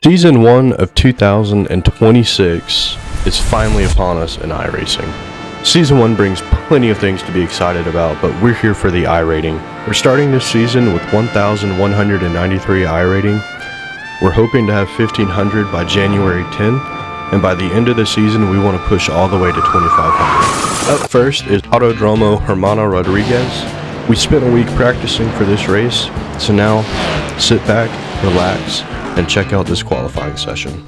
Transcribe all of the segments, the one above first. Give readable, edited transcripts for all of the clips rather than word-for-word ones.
Season 1 of 2026 is finally upon us in iRacing. Season 1 brings plenty of things to be excited about, but we're here for the iRating. We're starting this season with 1,193 iRating. We're hoping to have 1,500 by January 10th, and by the end of the season we want to push all the way to 2,500. Up first is Autodromo Hermano Rodriguez. We spent a week practicing for this race, so now sit back, relax, and check out this qualifying session.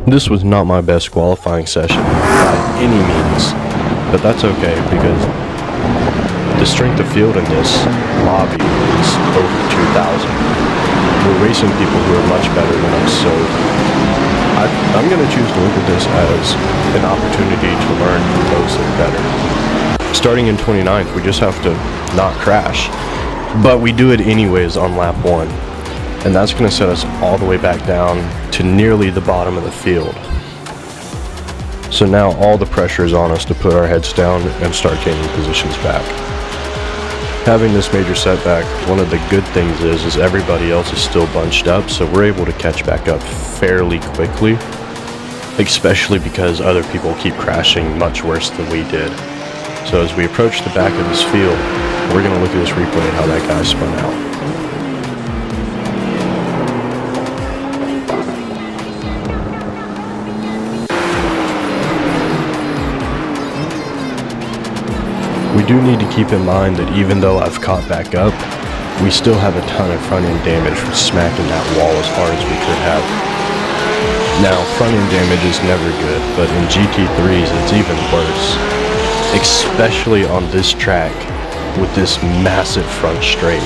This was not my best qualifying session by any means, but that's okay because the strength of field in this lobby is over 2,000. We're racing people who are much better than us, so I'm going to choose to look at this as an opportunity to learn from those that are better. Starting in 29th, we just have to not crash, but we do it anyways on lap 1. And that's going to set us all the way back down to nearly the bottom of the field. So now all the pressure is on us to put our heads down and start gaining positions back. Having this major setback, one of the good things is everybody else is still bunched up, so we're able to catch back up fairly quickly, especially because other people keep crashing much worse than we did. So as we approach the back of this field, we're going to look at this replay and how that guy spun out. We do need to keep in mind that even though I've caught back up, we still have a ton of front end damage from smacking that wall as hard as we could have. Now, front end damage is never good, but in GT3s it's even worse. Especially on this track with this massive front straight.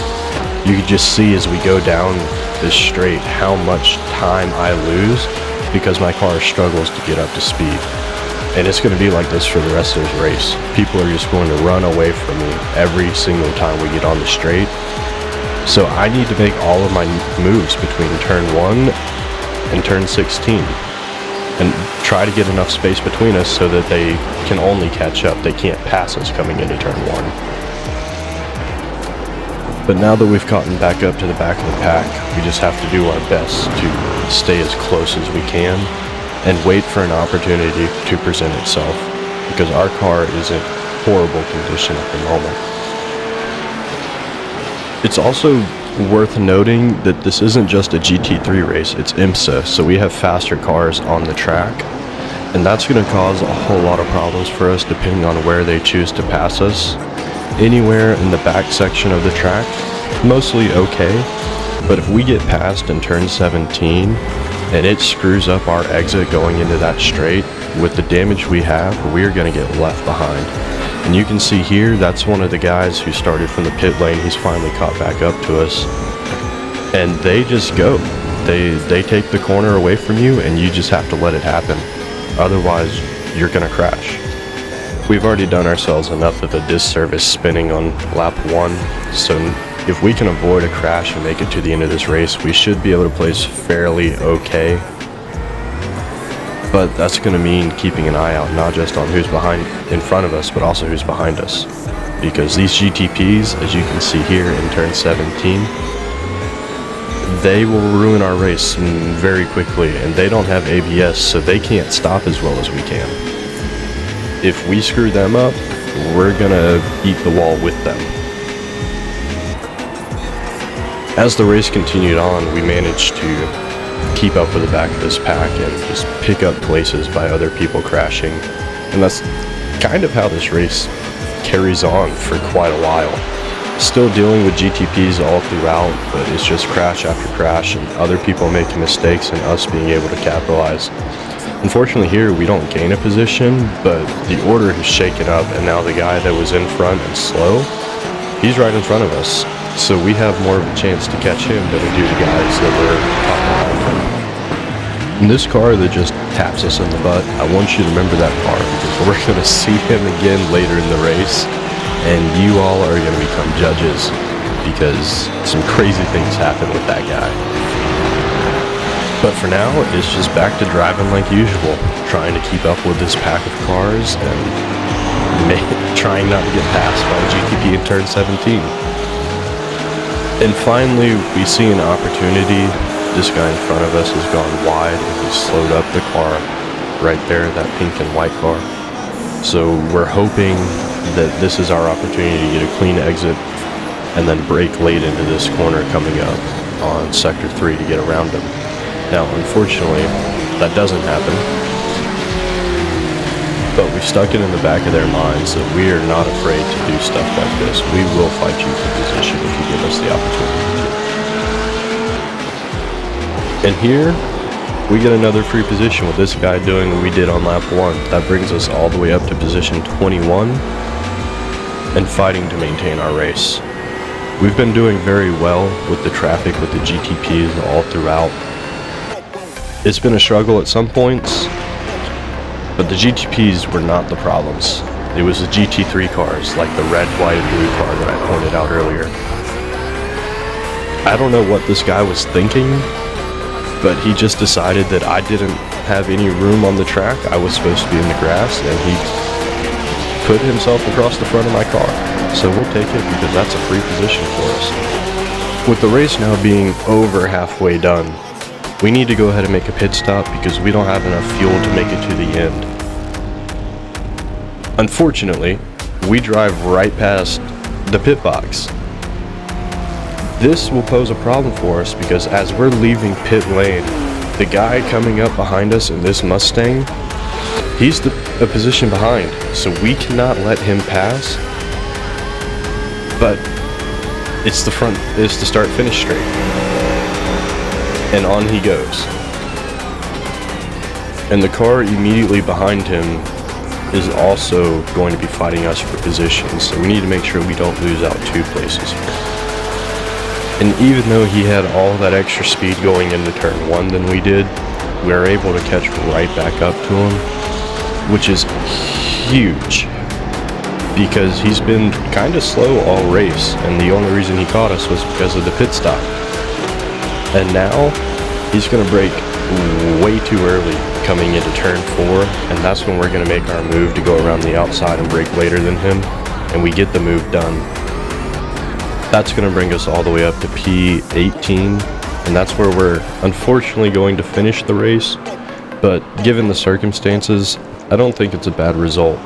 You can just see as we go down this straight how much time I lose because my car struggles to get up to speed. And it's going to be like this for the rest of this race. People are just going to run away from me every single time we get on the straight. So I need to make all of my moves between turn 1 and turn 16 and try to get enough space between us so that they can only catch up. They can't pass us coming into turn 1. But now that we've gotten back up to the back of the pack, we just have to do our best to stay as close as we can and wait for an opportunity to present itself, because our car is in horrible condition at the moment. It's also worth noting that this isn't just a GT3 race, it's IMSA, so we have faster cars on the track, and that's going to cause a whole lot of problems for us depending on where they choose to pass us. Anywhere in the back section of the track, mostly okay, but if we get past in turn 17 and it screws up our exit going into that straight, with the damage we have, we're going to get left behind. And you can see here, that's one of the guys who started from the pit lane. He's finally caught back up to us. And they just go. They take the corner away from you, and you just have to let it happen. Otherwise, you're going to crash. We've already done ourselves enough of a disservice spinning on lap 1, so if we can avoid a crash and make it to the end of this race, we should be able to place fairly okay. But that's going to mean keeping an eye out, not just on who's in front of us, but also who's behind us. Because these GTPs, as you can see here in turn 17, they will ruin our race very quickly, and they don't have ABS, so they can't stop as well as we can. If we screw them up, we're going to eat the wall with them. As the race continued on, we managed to keep up with the back of this pack and just pick up places by other people crashing. And that's kind of how this race carries on for quite a while. Still dealing with GTPs all throughout, but it's just crash after crash and other people making mistakes and us being able to capitalize. Unfortunately here we don't gain a position, but the order has shaken up, and now the guy that was in front and slow, he's right in front of us. So we have more of a chance to catch him than we do the guys that were top behind him. And this car that just taps us in the butt, I want you to remember that car, because we're going to see him again later in the race, and you all are going to become judges, because some crazy things happen with that guy. But for now, it's just back to driving like usual, trying to keep up with this pack of cars and trying not to get passed by a GTP in turn 17. And finally, we see an opportunity. This guy in front of us has gone wide, and he slowed up the car right there, that pink and white car. So we're hoping that this is our opportunity to get a clean exit and then brake late into this corner coming up on Sector 3 to get around him. Now, unfortunately, that doesn't happen. But we stuck it in the back of their minds that we are not afraid to do stuff like this. We will fight you for position if you give us the opportunity to. And here, we get another free position with this guy doing what we did on lap 1. That brings us all the way up to position 21 and fighting to maintain our race. We've been doing very well with the traffic, with the GTPs all throughout. It's been a struggle at some points, but the GTPs were not the problems. It was the GT3 cars, like the red, white, and blue car that I pointed out earlier. I don't know what this guy was thinking, but he just decided that I didn't have any room on the track. I was supposed to be in the grass, and he put himself across the front of my car. So we'll take it because that's a free position for us. With the race now being over halfway done, we need to go ahead and make a pit stop because we don't have enough fuel to make it to the end. Unfortunately, we drive right past the pit box. This will pose a problem for us because as we're leaving pit lane, the guy coming up behind us in this Mustang, he's a position behind, so we cannot let him pass. But it's the start-finish straight. And on he goes. And the car immediately behind him is also going to be fighting us for position, so we need to make sure we don't lose out 2 places here. And even though he had all that extra speed going into turn 1 than we did, we were able to catch right back up to him, which is huge because he's been kind of slow all race, and the only reason he caught us was because of the pit stop. And now he's going to brake way too early coming into turn 4, and that's when we're going to make our move to go around the outside and brake later than him, and we get the move done. That's going to bring us all the way up to P18, and that's where we're unfortunately going to finish the race, but given the circumstances, I don't think it's a bad result.